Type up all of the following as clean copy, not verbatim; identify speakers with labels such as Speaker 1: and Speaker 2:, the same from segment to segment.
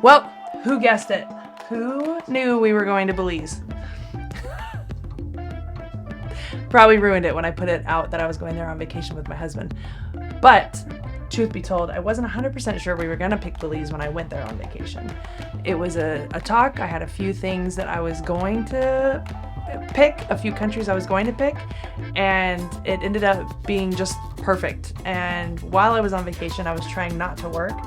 Speaker 1: Well, who guessed it? Who knew we were going to Belize? Probably ruined it when I put it out that I was going there on vacation with my husband. But truth be told, I wasn't 100% sure we were going to pick Belize when I went there on vacation. It was a talk. I had a few things that I was going to pick, a few countries I was going to pick, and it ended up being just perfect. And while I was on vacation, I was trying not to work.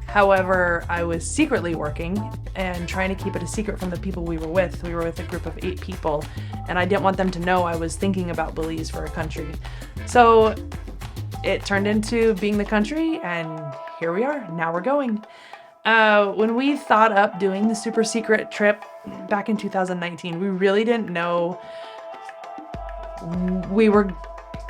Speaker 1: However, I was secretly working and trying to keep it a secret from the people we were with. We were with a group of 8 people, and I didn't want them to know I was thinking about Belize for a country. So it turned into being the country, and here we are. Now we're going. When we thought up doing the super secret trip back in 2019, we really didn't know we were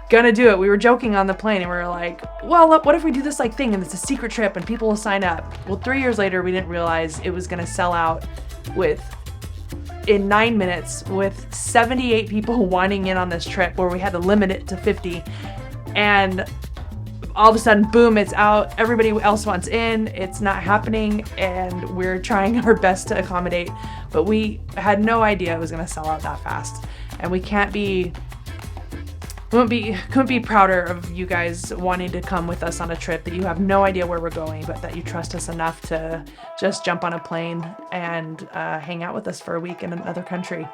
Speaker 1: gonna do it. We were joking on the plane and we were like, well, what if we do this thing and it's a secret trip and people will sign up? Well, 3 years later, we didn't realize it was gonna sell out in 9 minutes with 78 people wanting in on this trip, where we had to limit it to 50. And all of a sudden, boom, it's out. Everybody else wants in. It's not happening, and we're trying our best to accommodate, but we had no idea it was gonna sell out that fast. And we couldn't be prouder of you guys wanting to come with us on a trip that you have no idea where we're going, but that you trust us enough to just jump on a plane and hang out with us for a week in another country.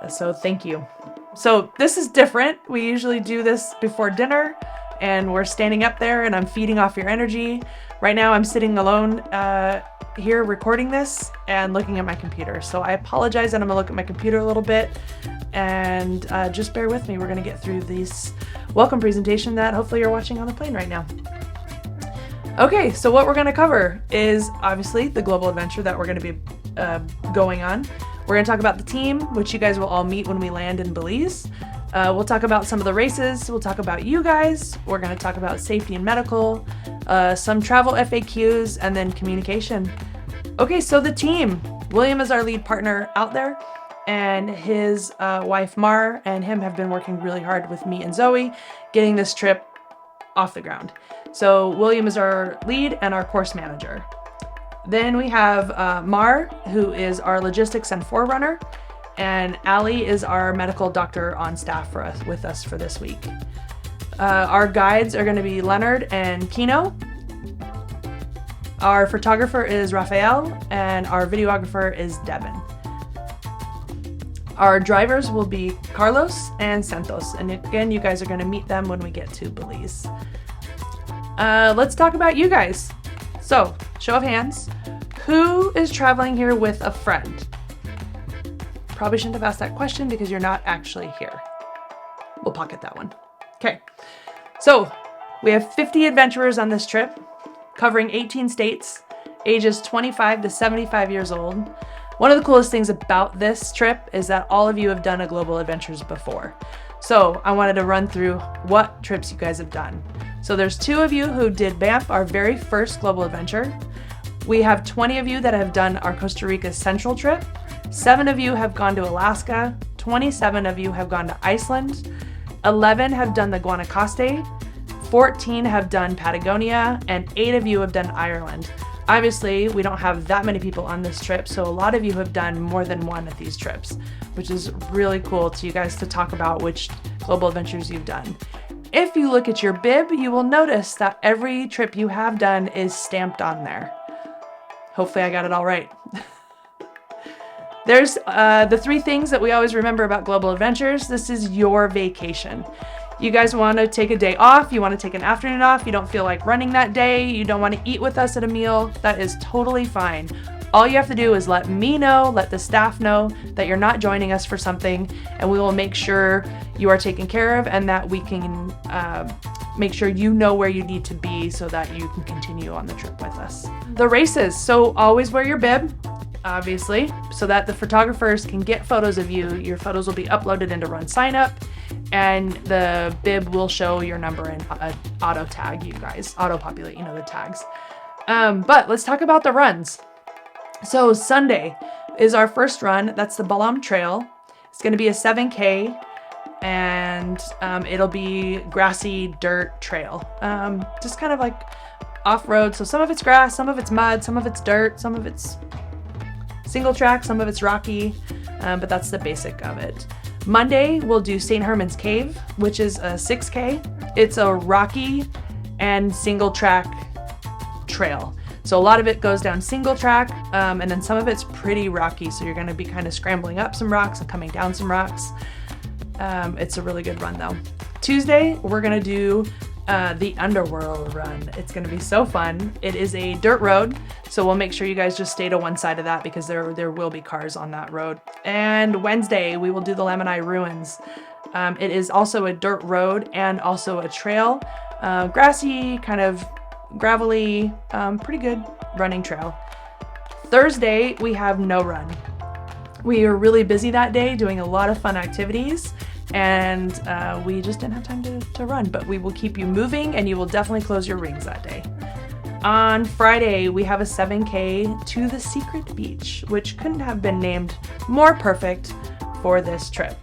Speaker 1: So thank you. So this is different. We usually do this before dinner, and we're standing up there and I'm feeding off your energy. Right now I'm sitting alone here recording this and looking at my computer. So I apologize that I'm gonna look at my computer a little bit, and just bear with me. We're gonna get through this welcome presentation that hopefully you're watching on the plane right now. Okay, so what we're gonna cover is obviously the global adventure that we're gonna be going on. We're gonna talk about the team, which you guys will all meet when we land in Belize. We'll talk about some of the races. We'll talk about you guys. We're gonna talk about safety and medical, some travel FAQs, and then communication. Okay, so the team. William is our lead partner out there, and his wife Mar and him have been working really hard with me and Zoe getting this trip off the ground. So William is our lead and our course manager. Then we have Mar, who is our logistics and forerunner, and Allie is our medical doctor on staff with us for this week. Our guides are going to be Leonard and Kino. Our photographer is Raphael, and our videographer is Devin. Our drivers will be Carlos and Santos, and again, you guys are going to meet them when we get to Belize. Let's talk about you guys. So, show of hands, who is traveling here with a friend? Probably shouldn't have asked that question because you're not actually here. We'll pocket that one. Okay, so we have 50 adventurers on this trip, covering 18 states, ages 25 to 75 years old. One of the coolest things about this trip is that all of you have done a global adventures before. So I wanted to run through what trips you guys have done. So there's 2 of you who did Banff, our very first global adventure. We have 20 of you that have done our Costa Rica Central trip. 7 of you have gone to Alaska. 27 of you have gone to Iceland. 11 have done the Guanacaste. 14 have done Patagonia, and 8 of you have done Ireland. Obviously, we don't have that many people on this trip, so a lot of you have done more than one of these trips, which is really cool to you guys to talk about which global adventures you've done. If you look at your bib, you will notice that every trip you have done is stamped on there. Hopefully I got it all right. There's the 3 things that we always remember about global adventures. This is your vacation. You guys want to take a day off, you want to take an afternoon off, you don't feel like running that day, you don't want to eat with us at a meal, that is totally fine. All you have to do is let me know, let the staff know that you're not joining us for something, and we will make sure you are taken care of and that we can make sure you know where you need to be so that you can continue on the trip with us. The races, so always wear your bib, obviously, so that the photographers can get photos of you. Your photos will be uploaded into Run Sign Up, and the bib will show your number and auto tag you guys, auto populate, the tags. But let's talk about the runs. So Sunday is our first run. That's the Balam Trail. It's going to be a 7K. and it'll be grassy dirt trail, just kind of like off-road. So some of it's grass, some of it's mud, some of it's dirt, some of it's single track, some of it's rocky, but that's the basic of it. Monday, we'll do St. Herman's Cave, which is a 6K. It's a rocky and single track trail. So a lot of it goes down single track, and then some of it's pretty rocky. So you're gonna be kind of scrambling up some rocks and coming down some rocks. It's a really good run though. Tuesday, we're gonna do the Underworld run. It's gonna be so fun. It is a dirt road, so we'll make sure you guys just stay to one side of that because there will be cars on that road. And Wednesday, we will do the Lamini Ruins. It is also a dirt road and also a trail, grassy, kind of gravelly, pretty good running trail. Thursday, we have no run. We are really busy that day doing a lot of fun activities, and we just didn't have time to run, but we will keep you moving and you will definitely close your rings that day. On Friday, we have a 7K to the Secret Beach, which couldn't have been named more perfect for this trip.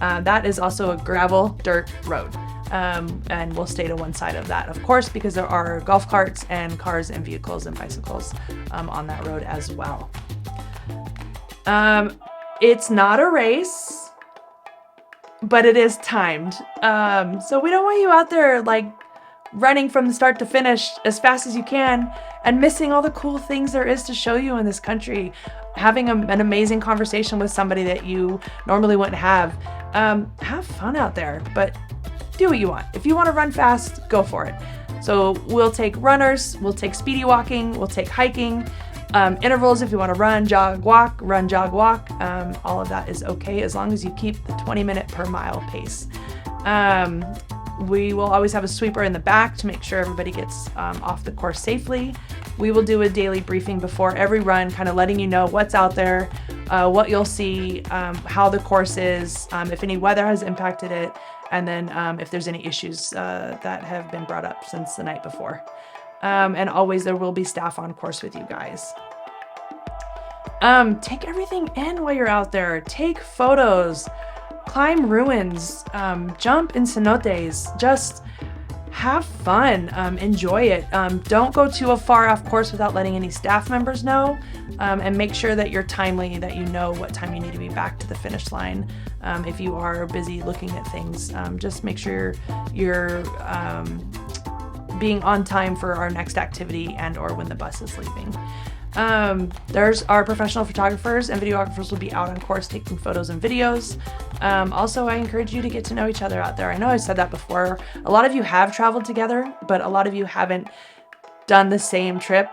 Speaker 1: That is also a gravel dirt road. And we'll stay to one side of that, of course, because there are golf carts and cars and vehicles and bicycles on that road as well. It's not a race, but it is timed. So we don't want you out there like running from the start to finish as fast as you can and missing all the cool things there is to show you in this country. Having an amazing conversation with somebody that you normally wouldn't have. Have fun out there, but do what you want. If you want to run fast, go for it. So we'll take runners, we'll take speedy walking, we'll take hiking, intervals if you want to run, jog, walk, all of that is okay as long as you keep the 20-minute per mile pace. We will always have a sweeper in the back to make sure everybody gets off the course safely. We will do a daily briefing before every run, kind of letting you know what's out there, what you'll see, how the course is, if any weather has impacted it, and then if there's any issues that have been brought up since the night before. And always there will be staff on course with you guys. Take everything in while you're out there. Take photos, climb ruins, jump in cenotes, just have fun, enjoy it. Don't go too far off course without letting any staff members know, and make sure that you're timely, that you know what time you need to be back to the finish line. If you are busy looking at things, just make sure you're being on time for our next activity and or when the bus is leaving. There's our professional photographers and videographers will be out on course taking photos and videos. Also, I encourage you to get to know each other out there. I know I said that before. A lot of you have traveled together, but a lot of you haven't done the same trip,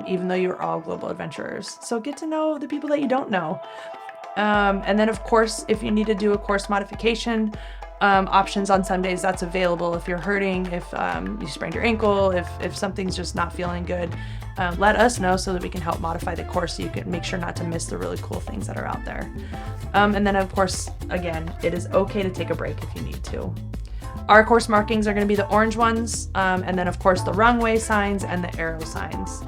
Speaker 1: even though you're all global adventurers. So get to know the people that you don't know. And then of course, if you need to do a course modification, options on some days that's available. If you're hurting, if you sprained your ankle, if something's just not feeling good, let us know so that we can help modify the course so you can make sure not to miss the really cool things that are out there. And then of course, again, it is okay to take a break if you need to. Our course markings are going to be the orange ones, and then of course the runway signs and the arrow signs.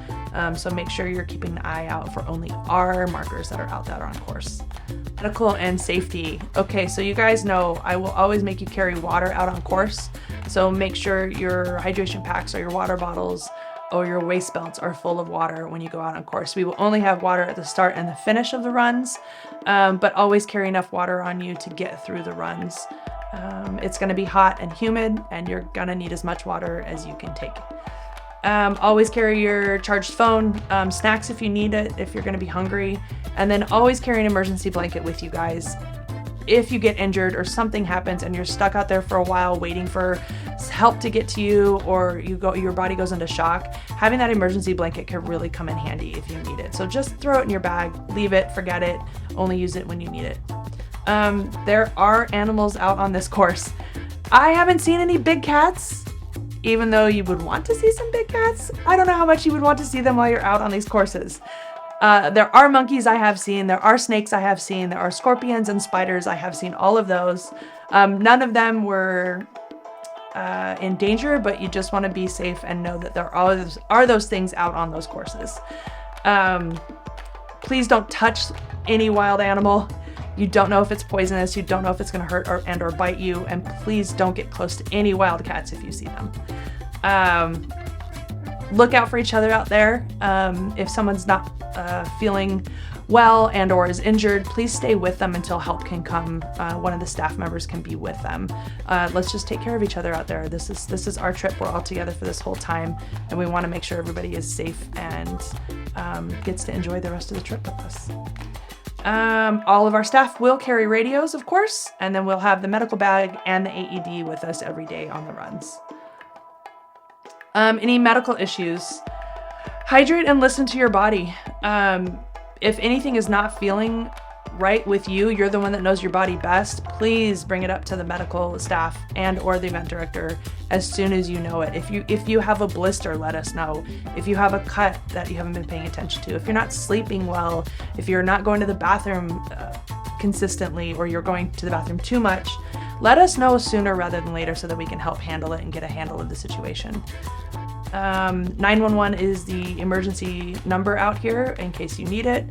Speaker 1: So make sure you're keeping an eye out for only our markers that are out there on course. Medical and safety. Okay, so you guys know I will always make you carry water out on course. So make sure your hydration packs or your water bottles or your waist belts are full of water when you go out on course. We will only have water at the start and the finish of the runs, but always carry enough water on you to get through the runs. It's going to be hot and humid, and you're going to need as much water as you can take. Always carry your charged phone, snacks if you need it, if you're going to be hungry, and then always carry an emergency blanket with you guys. If you get injured or something happens and you're stuck out there for a while waiting for help to get to you, or your body goes into shock, having that emergency blanket can really come in handy if you need it. So just throw it in your bag, leave it, forget it, only use it when you need it. There are animals out on this course. I haven't seen any big cats, even though you would want to see some big cats. I don't know how much you would want to see them while you're out on these courses. There are monkeys I have seen, there are snakes I have seen, there are scorpions and spiders. I have seen all of those. None of them were in danger, but you just want to be safe and know that there are those things out on those courses. Please don't touch any wild animal. You don't know if it's poisonous. You don't know if it's going to hurt or bite you. And please don't get close to any wildcats if you see them. Look out for each other out there. If someone's not feeling well and or is injured, please stay with them until help can come. One of the staff members can be with them. Let's just take care of each other out there. This is our trip. We're all together for this whole time, and we want to make sure everybody is safe and gets to enjoy the rest of the trip with us. All of our staff will carry radios, of course, and then we'll have the medical bag and the AED with us every day on the runs. Any medical issues, hydrate and listen to your body. If anything is not feeling right with you, you're the one that knows your body best. Please bring it up to the medical staff and or the event director as soon as you know it. If you have a blister, let us know. If you have a cut that you haven't been paying attention to, if you're not sleeping well, if you're not going to the bathroom consistently, or you're going to the bathroom too much, let us know sooner rather than later so that we can help handle it and get a handle of the situation. 911 is the emergency number out here in case you need it.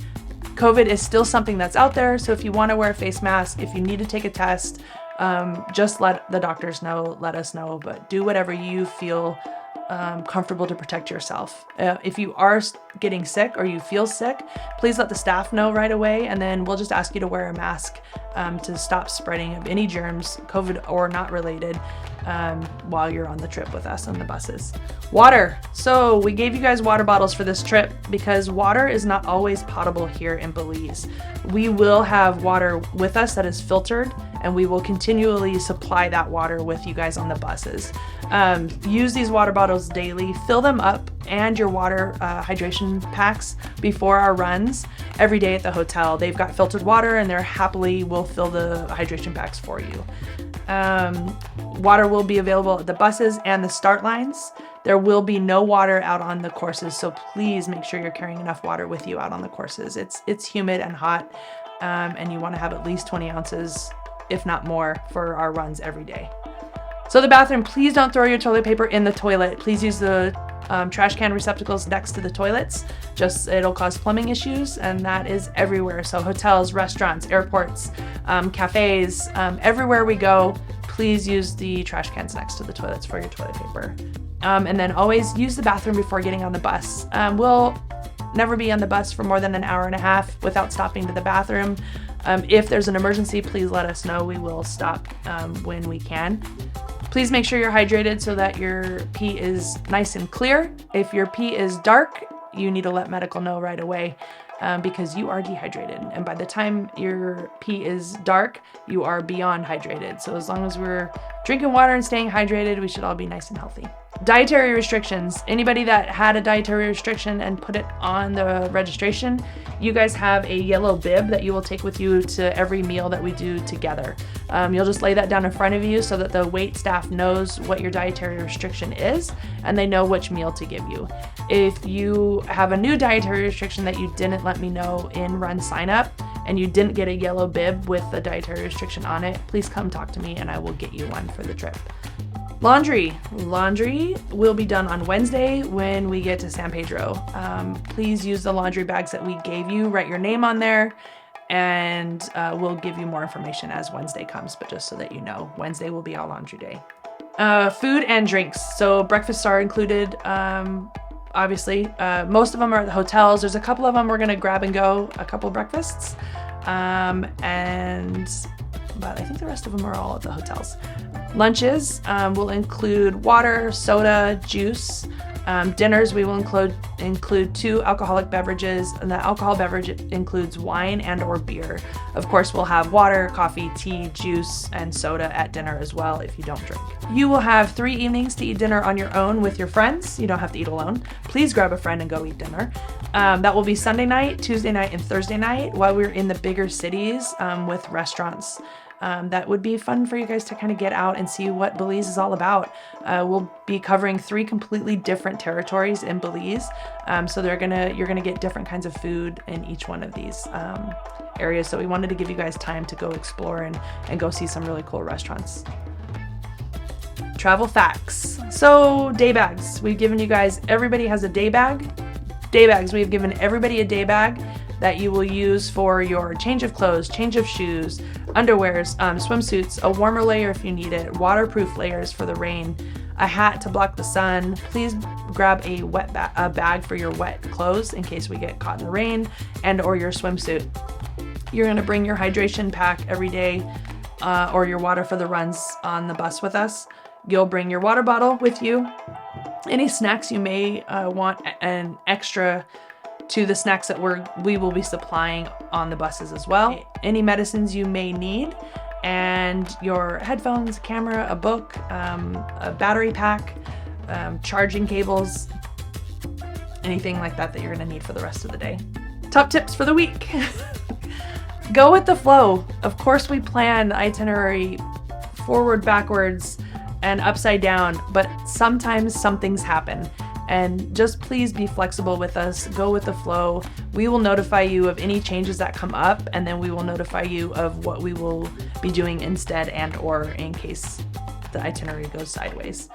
Speaker 1: COVID is still something that's out there, so if you want to wear a face mask, if you need to take a test, just let the doctors know, let us know, but do whatever you feel comfortable to protect yourself. If you are getting sick or you feel sick, please let the staff know right away, and then we'll just ask you to wear a mask to stop spreading of any germs, COVID or not related, while you're on the trip with us on the buses. Water. So we gave you guys water bottles for this trip because water is not always potable here in Belize. We will have water with us that is filtered, and we will continually supply that water with you guys on the buses. Use these water bottles daily, fill them up and your water hydration packs before our runs every day at the hotel. They've got filtered water and they're happily will fill the hydration packs for you. Water will be available at the buses and the start lines. There will be no water out on the courses, so please make sure you're carrying enough water with you out on the courses. It's humid and hot, and you want to have at least 20 ounces, if not more, for our runs every day. So the bathroom, please don't throw your toilet paper in the toilet. Please use the trash can receptacles next to the toilets. It'll cause plumbing issues, and that is everywhere. So hotels, restaurants, airports, cafes, everywhere we go, please use the trash cans next to the toilets for your toilet paper. And then always use the bathroom before getting on the bus. We'll never be on the bus for more than an hour and a half without stopping to the bathroom. If there's an emergency, please let us know. We will stop when we can. Please make sure you're hydrated so that your pee is nice and clear. If your pee is dark, you need to let medical know right away because you are dehydrated. And by the time your pee is dark, you are beyond hydrated. So as long as we're drinking water and staying hydrated, we should all be nice and healthy. Dietary restrictions. Anybody that had a dietary restriction and put it on the registration, you guys have a yellow bib that you will take with you to every meal that we do together. You'll just lay that down in front of you so that the wait staff knows what your dietary restriction is and they know which meal to give you. If you have a new dietary restriction that you didn't let me know in run sign up and you didn't get a yellow bib with the dietary restriction on it, please come talk to me and I will get you one for the trip. Laundry will be done on Wednesday when we get to San Pedro. Please use the laundry bags that we gave you, write your name on there, and we'll give you more information as Wednesday comes, but just so that you know, Wednesday will be our laundry day. Food and drinks. So breakfasts are included, obviously. Most of them are at the hotels. There's a couple of them we're gonna grab and go, a couple breakfasts. But I think the rest of them are all at the hotels. Lunches will include water, soda, juice. Dinners, we will include 2 alcoholic beverages, and the alcohol beverage includes wine and or beer. Of course, we'll have water, coffee, tea, juice, and soda at dinner as well if you don't drink. You will have 3 evenings to eat dinner on your own with your friends. You don't have to eat alone. Please grab a friend and go eat dinner. That will be Sunday night, Tuesday night, and Thursday night while we're in the bigger cities with restaurants. That would be fun for you guys to kind of get out and see what Belize is all about. We'll be covering 3 completely different territories in Belize. So you're gonna get different kinds of food in each one of these areas. So we wanted to give you guys time to go explore and go see some really cool restaurants. Travel facts. So day bags. We've given you guys, everybody has a day bag. Day bags. We've given everybody a day bag. that you will use for your change of clothes, change of shoes, underwears, swimsuits, a warmer layer if you need it, waterproof layers for the rain, a hat to block the sun. Please grab a wet bag for your wet clothes in case we get caught in the rain, and or your swimsuit. You're gonna bring your hydration pack every day, or your water for the runs on the bus with us. You'll bring your water bottle with you. Any snacks you may want an extra to the snacks that we will be supplying on the buses as well. Any medicines you may need, and your headphones, camera, a book, a battery pack, charging cables, anything like that you're gonna need for the rest of the day. Top tips for the week. Go with the flow. Of course, we plan the itinerary forward, backwards, and upside down, but sometimes some things happen. And just please be flexible with us. Go with the flow. We will notify you of any changes that come up, and then we will notify you of what we will be doing instead, and or in case the itinerary goes sideways.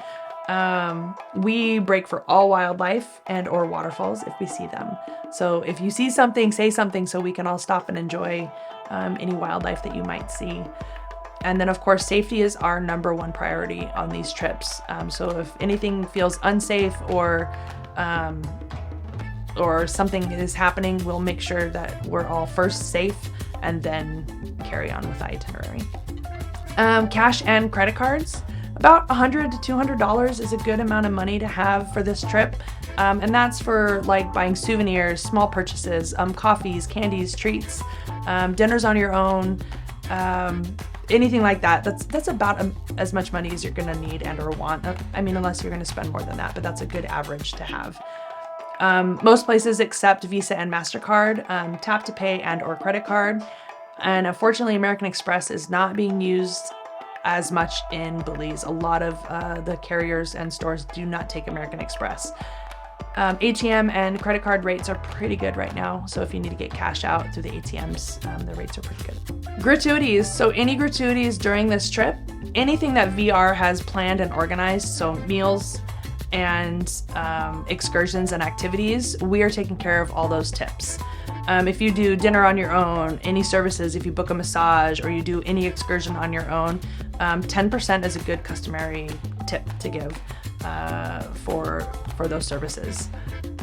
Speaker 1: We break for all wildlife and or waterfalls if we see them. So if you see something, say something so we can all stop and enjoy any wildlife that you might see. And then of course, safety is our number one priority on these trips. So if anything feels unsafe or something is happening, we'll make sure that we're all first safe and then carry on with the itinerary. Cash and credit cards. About $100 to $200 is a good amount of money to have for this trip. And that's for like buying souvenirs, small purchases, coffees, candies, treats, dinners on your own, anything like that. That's about as much money as you're gonna need and or want. I mean, unless you're gonna spend more than that, but that's a good average to have. Most places accept Visa and MasterCard, tap to pay and or credit card. And unfortunately, American Express is not being used as much in Belize. A lot of the carriers and stores do not take American Express. ATM and credit card rates are pretty good right now. So if you need to get cash out through the ATMs, the rates are pretty good. Gratuities. So any gratuities during this trip, anything that VR has planned and organized, so meals and excursions and activities, we are taking care of all those tips. If you do dinner on your own, any services, if you book a massage or you do any excursion on your own, 10% is a good customary tip to give for those services.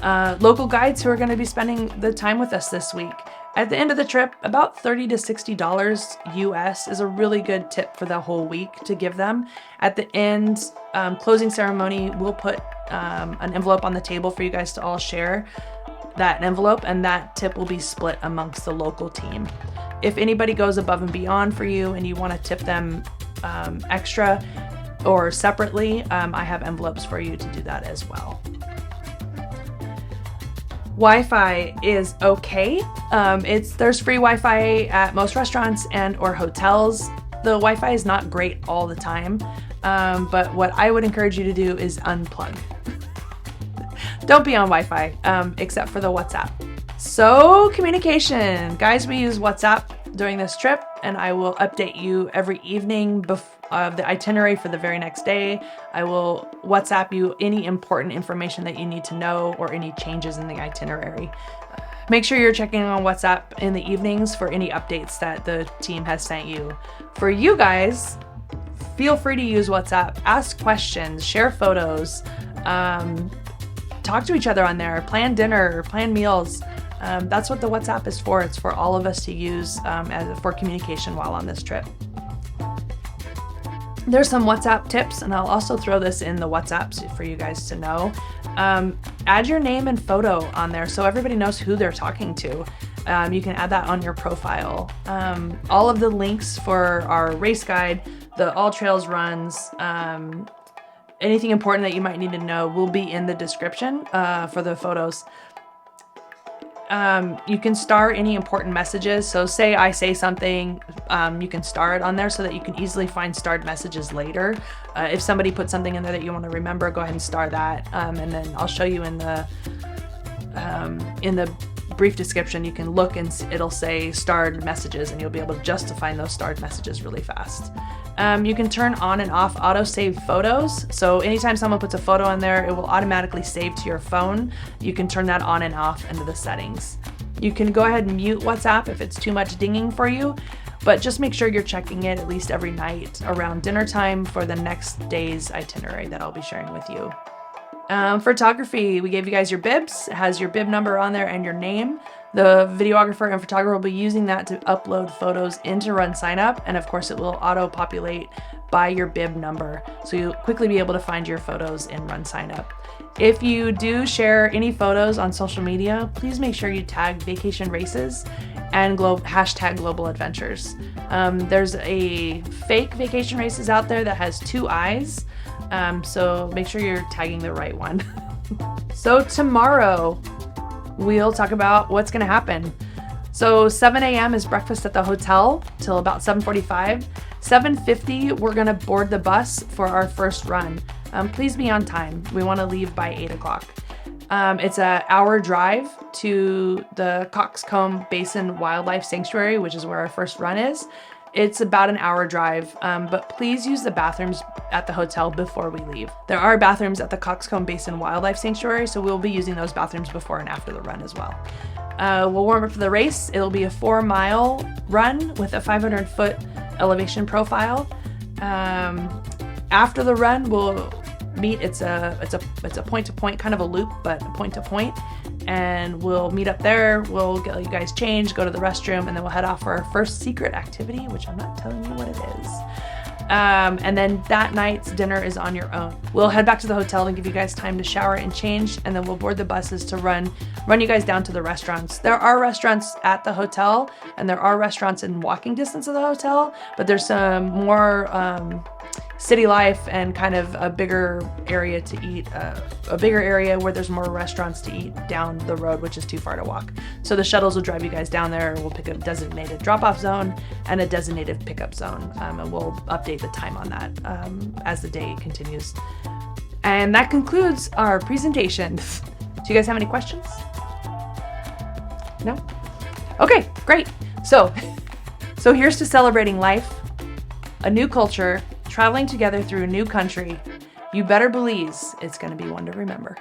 Speaker 1: Local guides who are going to be spending the time with us this week. At the end of the trip, about $30 to $60 US is a really good tip for the whole week to give them. At the end, closing ceremony, we'll put an envelope on the table for you guys to all share that envelope, and that tip will be split amongst the local team. If anybody goes above and beyond for you and you want to tip them extra or separately, I have envelopes for you to do that as well. Wi-Fi is okay. There's free Wi-Fi at most restaurants and or hotels. The Wi-Fi is not great all the time, but what I would encourage you to do is unplug. Don't be on Wi-Fi, except for the WhatsApp. So communication. Guys, we use WhatsApp during this trip, and I will update you every evening of the itinerary for the very next day. I will WhatsApp you any important information that you need to know or any changes in the itinerary. Make sure you're checking on WhatsApp in the evenings for any updates that the team has sent you. For you guys, feel free to use WhatsApp. Ask questions, share photos, talk to each other on there, plan dinner, plan meals. That's what the WhatsApp is for. It's for all of us to use for communication while on this trip. There's some WhatsApp tips, and I'll also throw this in the WhatsApps for you guys to know. Add your name and photo on there so everybody knows who they're talking to. You can add that on your profile. All of the links for our race guide, the All Trails runs, anything important that you might need to know will be in the description for the photos. You can star any important messages. So say I say something, you can star it on there so that you can easily find starred messages later. If somebody puts something in there that you want to remember, go ahead and star that. And then I'll show you in the brief description, you can look and it'll say starred messages, and you'll be able just to find those starred messages really fast. You can turn on and off auto-save photos. So anytime someone puts a photo in there, it will automatically save to your phone. You can turn that on and off into the settings. You can go ahead and mute WhatsApp if it's too much dinging for you, but just make sure you're checking it at least every night around dinner time for the next day's itinerary that I'll be sharing with you. Photography, we gave you guys your bibs. It has your bib number on there and your name. The videographer and photographer will be using that to upload photos into Run Sign Up, and of course it will auto-populate by your bib number, so you'll quickly be able to find your photos in Run Sign Up. If you do share any photos on social media, please make sure you tag Vacation Races and hashtag Global Adventures. There's a fake Vacation Races out there that has 2 eyes, so make sure you're tagging the right one. So tomorrow, we'll talk about what's gonna happen. So 7 a.m. is breakfast at the hotel till about 7:45. 7:50, we're gonna board the bus for our first run. Please be on time. We wanna leave by 8 o'clock. It's an hour drive to the Coxcomb Basin Wildlife Sanctuary, which is where our first run is. It's about an hour drive, but please use the bathrooms at the hotel before we leave. There are bathrooms at the Coxcomb Basin Wildlife Sanctuary, so we'll be using those bathrooms before and after the run as well. We'll warm up for the race. It'll be a 4-mile run with a 500-foot elevation profile. After the run, we'll meet. It's a point-to-point, kind of a loop, but point-to-point. And we'll meet up there. We'll get you guys changed, go to the restroom, and then we'll head off for our first secret activity, which I'm not telling you what it is. And then that night's dinner is on your own. We'll head back to the hotel and give you guys time to shower and change, and then we'll board the buses to run you guys down to the restaurants. There are restaurants at the hotel, and there are restaurants in walking distance of the hotel, but there's some more city life and kind of a bigger area to eat, a bigger area where there's more restaurants to eat down the road, which is too far to walk. So the shuttles will drive you guys down there. We'll pick a designated drop-off zone and a designated pickup zone, and we'll update the time on that as the day continues. And that concludes our presentation. Do you guys have any questions? No? Okay, great. So here's to celebrating life, a new culture, traveling together through a new country. You better Belize, it's going to be one to remember.